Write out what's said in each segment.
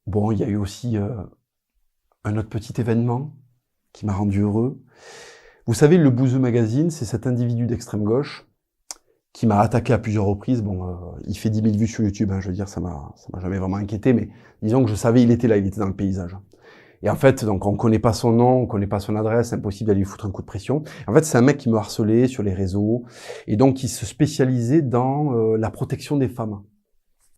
Bon, il y a eu aussi un autre petit événement qui m'a rendu heureux. Vous savez, le Bouzeux Magazine, c'est cet individu d'extrême gauche qui m'a attaqué à plusieurs reprises. Bon, il fait 10 000 vues sur YouTube, hein, je veux dire, ça m'a jamais vraiment inquiété, mais disons que je savais, il était là, il était dans le paysage. Et en fait, donc, on connaît pas son nom, on connaît pas son adresse, impossible d'aller lui foutre un coup de pression. En fait, c'est un mec qui me harcelait sur les réseaux, et donc, il se spécialisait dans la protection des femmes.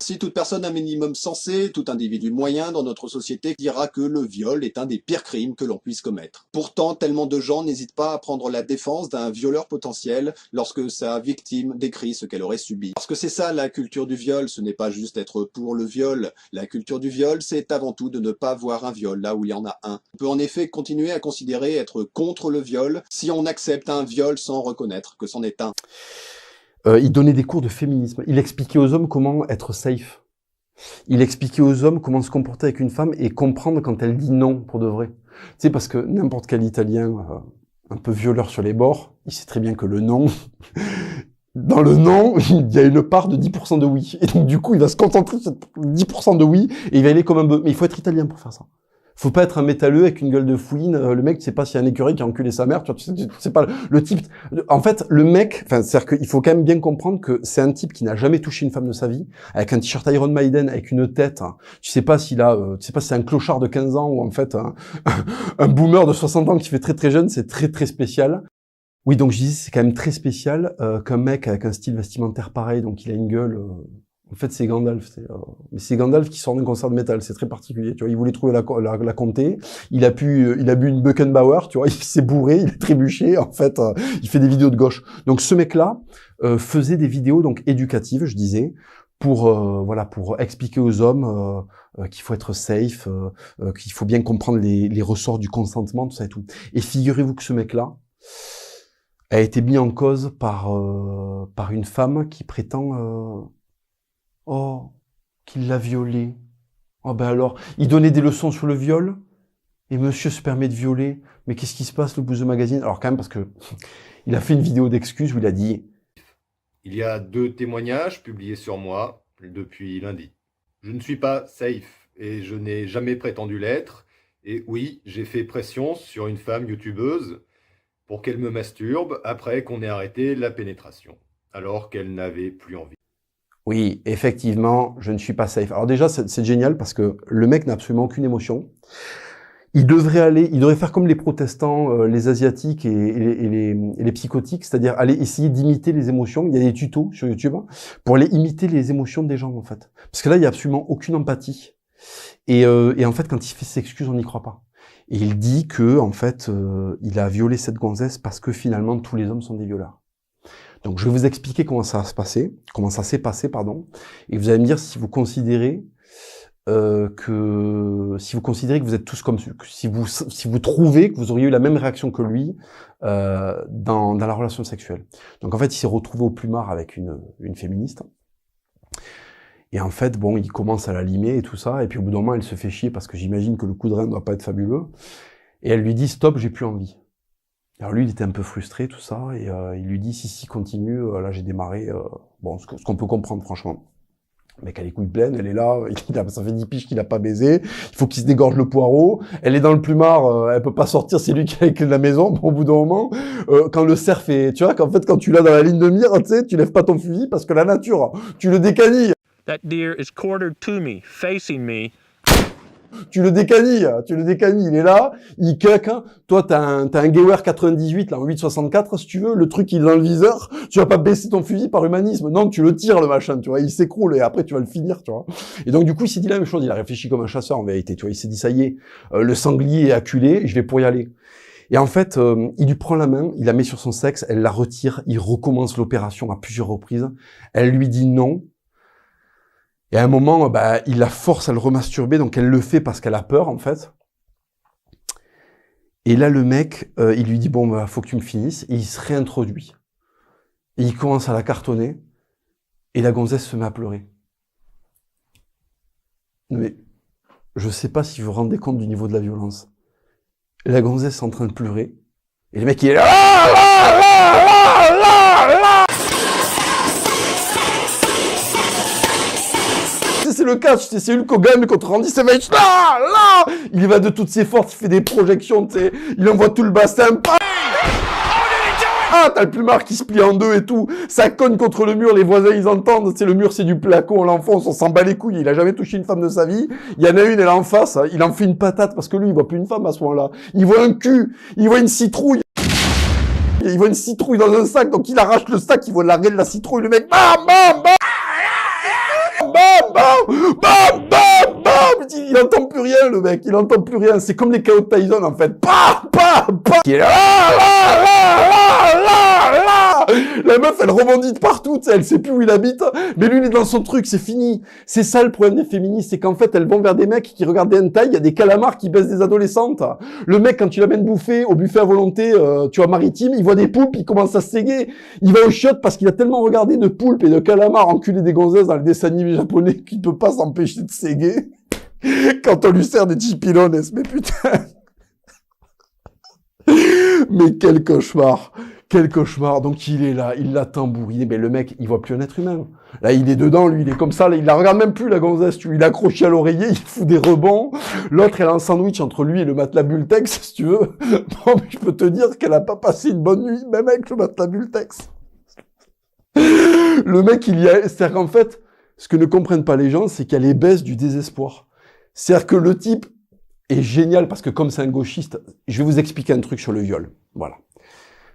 Si toute personne un minimum sensée, tout individu moyen dans notre société dira que le viol est un des pires crimes que l'on puisse commettre. Pourtant, tellement de gens n'hésitent pas à prendre la défense d'un violeur potentiel lorsque sa victime décrit ce qu'elle aurait subi. Parce que c'est ça la culture du viol, ce n'est pas juste être pour le viol. La culture du viol, c'est avant tout de ne pas voir un viol là où il y en a un. On peut en effet continuer à considérer être contre le viol si on accepte un viol sans reconnaître que c'en est un. Il donnait des cours de féminisme. Il expliquait aux hommes comment être safe. Il expliquait aux hommes comment se comporter avec une femme et comprendre quand elle dit non pour de vrai. Tu sais, parce que n'importe quel Italien, un peu violeur sur les bords, il sait très bien que le non, dans le non, il y a une part de 10% de oui. Et donc, du coup, il va se concentrer sur 10% de oui et il va aller comme un bœuf. Mais il faut être italien pour faire ça. Faut pas être un métalleux avec une gueule de fouine. Le mec, tu sais pas s'il y a un écureuil qui a enculé sa mère. Tu sais pas le type. En fait, le mec, enfin, c'est-à-dire qu'il faut quand même bien comprendre que c'est un type qui n'a jamais touché une femme de sa vie, avec un t-shirt Iron Maiden, avec une tête. Hein. Tu sais pas s'il a, tu sais pas si c'est un clochard de 15 ans ou en fait un boomer de 60 ans qui fait très très jeune. C'est très très spécial. Oui, donc je disais, c'est quand même très spécial qu'un mec avec un style vestimentaire pareil, donc il a une gueule. En fait, c'est Gandalf. Mais c'est Gandalf qui sort d'un concert de métal. C'est très particulier. Tu vois, il voulait trouver la comté. Il a bu une Beckenbauer. Tu vois, il s'est bourré, il a trébuché. En fait, il fait des vidéos de gauche. Donc, ce mec-là faisait des vidéos donc éducatives, je disais, pour voilà, pour expliquer aux hommes qu'il faut être safe, qu'il faut bien comprendre les ressorts du consentement, tout ça et tout. Et figurez-vous que ce mec-là a été mis en cause par une femme qui prétend oh, qu'il l'a violée. Oh ben alors, il donnait des leçons sur le viol, et monsieur se permet de violer. Mais qu'est-ce qui se passe, le Bouzeux Magazine? Alors quand même, parce que il a fait une vidéo d'excuses où il a dit Il y a 2 témoignages publiés sur moi depuis lundi. Je ne suis pas safe et je n'ai jamais prétendu l'être. Et oui, j'ai fait pression sur une femme youtubeuse pour qu'elle me masturbe après qu'on ait arrêté la pénétration, alors qu'elle n'avait plus envie. oui, effectivement, je ne suis pas safe. Alors déjà, c'est génial parce que le mec n'a absolument aucune émotion. Il devrait faire comme les protestants, les asiatiques et les psychotiques, c'est-à-dire aller essayer d'imiter les émotions. Il y a des tutos sur YouTube hein, pour aller imiter les émotions des gens en fait. Parce que là, il y a absolument aucune empathie. Et en fait, quand il fait ses excuses, on n'y croit pas. Et il dit que en fait, il a violé cette gonzesse parce que finalement tous les hommes sont des violeurs. Donc je vais vous expliquer comment ça s'est passé, pardon. Et vous allez me dire si vous considérez que vous êtes tous comme si vous trouvez que vous auriez eu la même réaction que lui dans la relation sexuelle. Donc en fait, il s'est retrouvé au plumard avec une féministe. Et en fait, bon, il commence à la limer et tout ça, et puis au bout d'un moment, elle se fait chier parce que j'imagine que le coup de rein ne doit pas être fabuleux. Et elle lui dit stop, j'ai plus envie. Alors lui, il était un peu frustré, tout ça, et il lui dit si continue, là j'ai démarré, bon, ce qu'on peut comprendre franchement. Le mec a les couilles pleines, elle est là, ça fait 10 piges qu'il a pas baisé, il faut qu'il se dégorge le poireau, elle est dans le plumard, elle peut pas sortir, c'est lui qui a les clés de la maison, bon, au bout d'un moment, quand le cerf est, tu vois, qu'en fait, quand tu l'as dans la ligne de mire, tu sais, tu lèves pas ton fusil parce que la nature, tu le décanilles. That deer is quartered to me, facing me. Tu le décanilles, il est là, il cuck, hein. Toi, t'as un Gewehr 98, là, en 8,64, si tu veux, le truc, il est dans le viseur, tu vas pas baisser ton fusil par humanisme, non, tu le tires, le machin, tu vois, il s'écroule, et après, tu vas le finir, tu vois. Et donc, du coup, il s'est dit la même chose, il a réfléchi comme un chasseur, en vérité, tu vois, il s'est dit, ça y est, le sanglier est acculé, je vais pour y aller. Et en fait, il lui prend la main, il la met sur son sexe, elle la retire, il recommence l'opération à plusieurs reprises, elle lui dit non. Et à un moment, bah, il la force à le remasturber, donc elle le fait parce qu'elle a peur, en fait. Et là, le mec, il lui dit, bon, bah, faut que tu me finisses, et il se réintroduit. Et il commence à la cartonner, et la gonzesse se met à pleurer. Mais, je sais pas si vous vous rendez compte du niveau de la violence. Et la gonzesse est en train de pleurer, et le mec, il est là, c'est le catch, c'est Hulk Hogan contre Randy Savage. Là! Il y va de toutes ses forces, il fait des projections, tu sais. Il envoie tout le bassin. Ah, t'as le plumard qui se plie en deux et tout. Ça cogne contre le mur, les voisins, ils entendent. C'est le mur, c'est du placo, on l'enfonce, on s'en bat les couilles. Il a jamais touché une femme de sa vie. Il y en a une, elle est en face. Il en fait une patate parce que lui, il voit plus une femme à ce moment-là. Il voit un cul. Il voit une citrouille. Il voit une citrouille dans un sac, donc il arrache le sac, il voit l'arrêt de la citrouille. Le mec, bam, bam, bam. Bam, bam, bam, bam, bam. Il entend plus rien, le mec. Il entend plus rien. C'est comme les KO de Tyson, en fait. Bam, bam, bam. Il est là. La meuf, elle rebondit de partout, tu sais, elle sait plus où il habite, mais lui, il est dans son truc, c'est fini. C'est ça le problème des féministes, c'est qu'en fait, elles vont vers des mecs qui regardent des hentai, il y a des calamars qui baissent des adolescentes. Le mec, quand tu l'amènes bouffer au buffet à volonté, tu vois, maritime, il voit des poulpes, il commence à se séguer. Il va au chiottes parce qu'il a tellement regardé de poulpes et de calamars enculer des gonzesses dans les dessins animés japonais qu'il peut pas s'empêcher de séguer. Quand on lui sert des chipilones, mais putain. Mais quel cauchemar. Quel cauchemar. Donc il est là, il l'a tambouriné. Mais le mec, il voit plus un être humain. Là, il est dedans, lui, il est comme ça. Là, il la regarde même plus, la gonzesse. Tu vois, il est accroché à l'oreiller, il fout des rebonds. L'autre, elle a un sandwich entre lui et le matelas Bultex, si tu veux. Bon, mais je peux te dire qu'elle a pas passé une bonne nuit, même avec le matelas Bultex. Le mec, il y a... C'est-à-dire qu'en fait, ce que ne comprennent pas les gens, c'est qu'il y a les baisses du désespoir. C'est-à-dire que le type est génial parce que comme c'est un gauchiste, je vais vous expliquer un truc sur le viol. Voilà.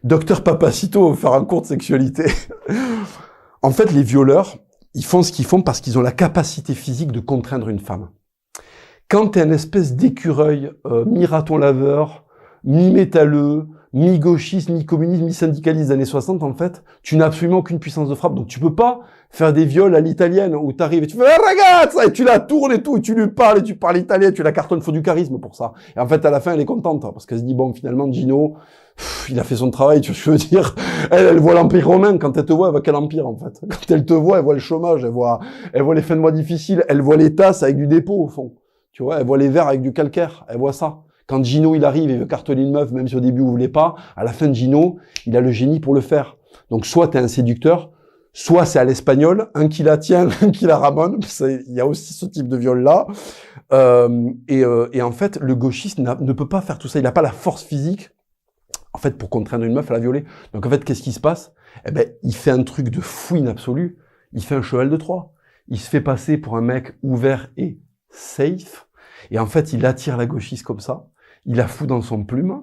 Docteur Papacito va faire un cours de sexualité. En fait, les violeurs, ils font ce qu'ils font parce qu'ils ont la capacité physique de contraindre une femme. Quand t'es un espèce d'écureuil, mi-raton laveur, mi-métalleux, mi-gauchiste, mi-communiste, mi-syndicaliste des années 60, en fait, tu n'as absolument aucune puissance de frappe. Donc tu peux pas faire des viols à l'italienne où t'arrives et tu fais « ragazza » et tu la tournes et tout, et tu lui parles et tu parles italien, tu la cartonnes, il faut du charisme pour ça. Et en fait, à la fin, elle est contente parce qu'elle se dit « Bon, finalement, Gino, il a fait son travail, tu vois ce que je veux dire. » Elle voit l'Empire romain. Quand elle te voit, elle voit quel empire, en fait. Quand elle te voit, elle voit le chômage, elle voit les fins de mois difficiles, elle voit les tasses avec du dépôt, au fond. Tu vois, elle voit les verres avec du calcaire, elle voit ça. Quand Gino, il arrive et veut cartonner une meuf, même si au début vous voulez pas, à la fin de Gino, il a le génie pour le faire. Donc, soit t'es un séducteur, soit c'est à l'espagnol, un qui la tient, un qui la ramone. Il y a aussi ce type de viol-là. Et en fait, le gauchiste ne peut pas faire tout ça. Il n'a pas la force physique, en fait, pour contraindre une meuf à la violer. Donc, en fait, qu'est-ce qui se passe? Eh ben, il fait un truc de fouine absolue. Il fait un cheval de Troie. Il se fait passer pour un mec ouvert et safe. Et en fait, il attire la gauchiste comme ça. Il la fout dans son plume.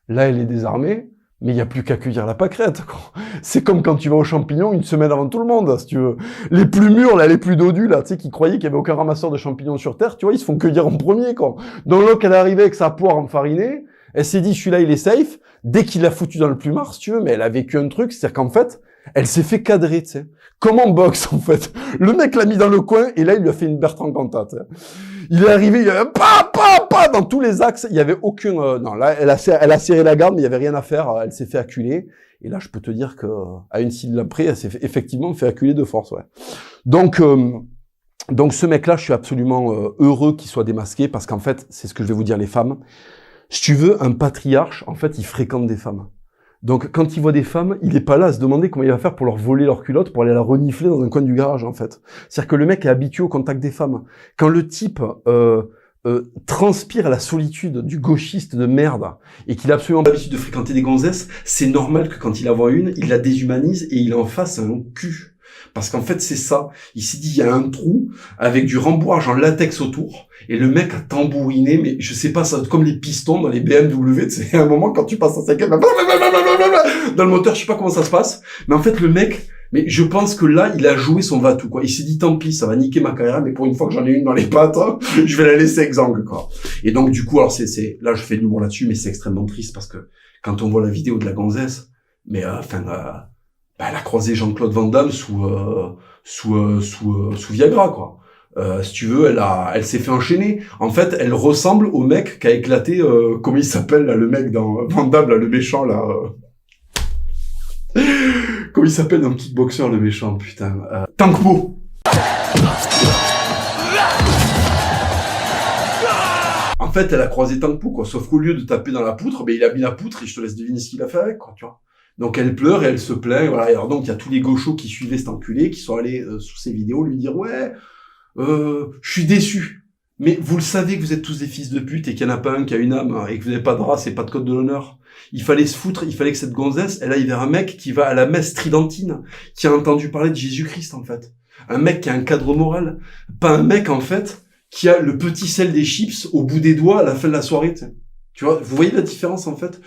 Là, elle est désarmée. Mais il n'y a plus qu'à cueillir la pâquerette, quoi. C'est comme quand tu vas aux champignons une semaine avant tout le monde, si tu veux. Les plus mûrs, là, les plus dodus, là, tu sais, qui croyaient qu'il n'y avait aucun ramasseur de champignons sur Terre, tu vois, ils se font cueillir en premier, quoi. Donc là, qu'elle est arrivée avec sa poire enfarinée, elle s'est dit, celui-là, il est safe. Dès qu'il l'a foutu dans le plumard, si tu veux, mais elle a vécu un truc, c'est-à-dire qu'en fait, elle s'est fait cadrer, tu sais. Comme en boxe, en fait. Le mec l'a mis dans le coin, et là, il lui a fait une Bertrand Cantat, tu sais. Il est arrivé, il y avait pas, dans tous les axes, il y avait aucun, non, là, elle a serré la garde, mais il y avait rien à faire, elle s'est fait acculer. Et là, je peux te dire que, à une syllabe après, elle s'est effectivement fait acculer de force, ouais. Donc ce mec-là, je suis absolument heureux qu'il soit démasqué, parce qu'en fait, c'est ce que je vais vous dire, les femmes. Si tu veux, un patriarche, en fait, il fréquente des femmes. Donc, quand il voit des femmes, il est pas là à se demander comment il va faire pour leur voler leur culotte, pour aller la renifler dans un coin du garage, en fait. C'est-à-dire que le mec est habitué au contact des femmes. Quand le type transpire la solitude du gauchiste de merde et qu'il a absolument pas l'habitude de fréquenter des gonzesses, c'est normal que quand il en voit une, il la déshumanise et il en fasse un cul. Parce qu'en fait, c'est ça. Il s'est dit, il y a un trou avec du rembourrage en latex autour. Et le mec a tambouriné, mais je sais pas, ça comme les pistons dans les BMW, c'est un moment quand tu passes à 5 dans le moteur, je sais pas comment ça se passe. Mais en fait, le mec, mais je pense que là, il a joué son va-tout, quoi. Il s'est dit, tant pis, ça va niquer ma carrière, mais pour une fois que j'en ai une dans les pattes, hein, je vais la laisser exsangue, quoi. Et donc, du coup, alors là, je fais de l'humour là-dessus, mais c'est extrêmement triste parce que quand on voit la vidéo de la gonzesse, mais, elle a croisé Jean-Claude Van Damme sous Viagra, quoi. Si tu veux, elle s'est fait enchaîner. En fait, elle ressemble au mec qui a éclaté, comment il s'appelle, là, le mec dans Van Damme, là, le méchant, là. Comment il s'appelle dans Kickboxer, le méchant, putain. Tank Po. En fait, elle a croisé Tank Po, quoi. Sauf qu'au lieu de taper dans la poutre, ben, il a mis la poutre et je te laisse deviner ce qu'il a fait avec, quoi, tu vois. Donc elle pleure et elle se plaint, voilà. Et alors donc il y a tous les gauchos qui suivaient cet enculé, qui sont allés sous ses vidéos lui dire ouais, je suis déçu. Mais vous le savez que vous êtes tous des fils de pute et qu'il n'y en a pas un qui a une âme et que vous n'avez pas de race et pas de code de l'honneur. Il fallait se foutre, il fallait que cette gonzesse, elle aille vers un mec qui va à la messe tridentine, qui a entendu parler de Jésus-Christ, en fait. Un mec qui a un cadre moral. Pas un mec, en fait, qui a le petit sel des chips au bout des doigts à la fin de la soirée, tu sais. Tu vois, vous voyez la différence, en fait?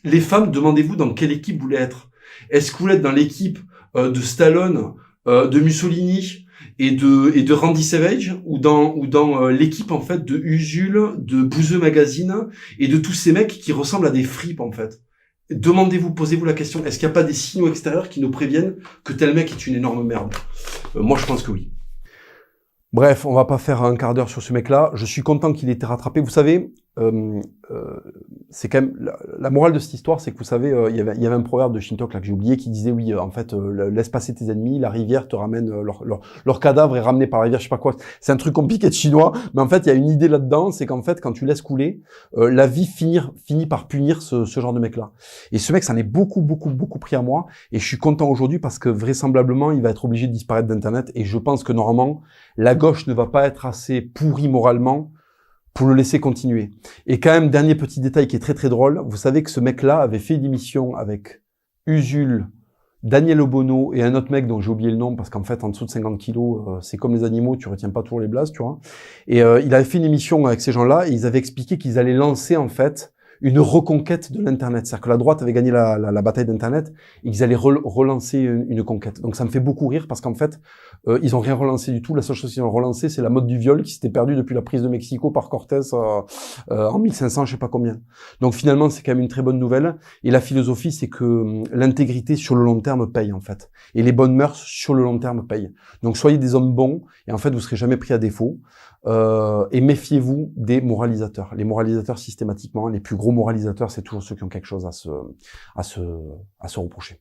Les femmes, demandez-vous dans quelle équipe vous voulez être. Est-ce que vous voulez être dans l'équipe de Stallone, de Mussolini, et de Randy Savage, ou dans l'équipe en fait de Usul, de Bouzeux Magazine et de tous ces mecs qui ressemblent à des fripes en fait. Demandez-vous, posez-vous la question, est-ce qu'il n'y a pas des signaux extérieurs qui nous préviennent que tel mec est une énorme merde? Moi je pense que oui. Bref, on va pas faire un quart d'heure sur ce mec-là. Je suis content qu'il ait été rattrapé. Vous savez, c'est quand même la morale de cette histoire, c'est que vous savez, il y avait un proverbe de Shintok là que j'ai oublié qui disait oui, en fait, laisse passer tes ennemis, la rivière te ramène leur cadavre est ramené par la rivière, je sais pas quoi. C'est un truc compliqué de chinois, mais en fait, il y a une idée là-dedans, c'est qu'en fait, quand tu laisses couler, la vie finit par punir ce genre de mec-là. Et ce mec, ça en est beaucoup pris à moi, et je suis content aujourd'hui parce que vraisemblablement, il va être obligé de disparaître d'Internet, et je pense que normalement, la gauche ne va pas être assez pourrie moralement pour le laisser continuer. Et quand même, dernier petit détail qui est très drôle, vous savez que ce mec-là avait fait une émission avec Usul, Daniel Obono et un autre mec dont j'ai oublié le nom parce qu'en fait, en dessous de 50 kilos, c'est comme les animaux, tu retiens pas toujours les blases, tu vois. Et il avait fait une émission avec ces gens-là et ils avaient expliqué qu'ils allaient lancer en fait une reconquête de l'Internet. C'est-à-dire que la droite avait gagné la bataille d'Internet et qu'ils allaient relancer une conquête. Donc ça me fait beaucoup rire parce qu'en fait, ils ont rien relancé du tout. La seule chose qu'ils ont relancé, c'est la mode du viol qui s'était perdue depuis la prise de Mexico par Cortés en 1500, je sais pas combien. Donc finalement, c'est quand même une très bonne nouvelle. Et la philosophie, c'est que l'intégrité sur le long terme paye en fait. Et les bonnes mœurs sur le long terme payent. Donc soyez des hommes bons et en fait, vous serez jamais pris à défaut. Et méfiez-vous des moralisateurs. Les moralisateurs systématiquement, les plus gros moralisateurs, c'est toujours ceux qui ont quelque chose à se reprocher.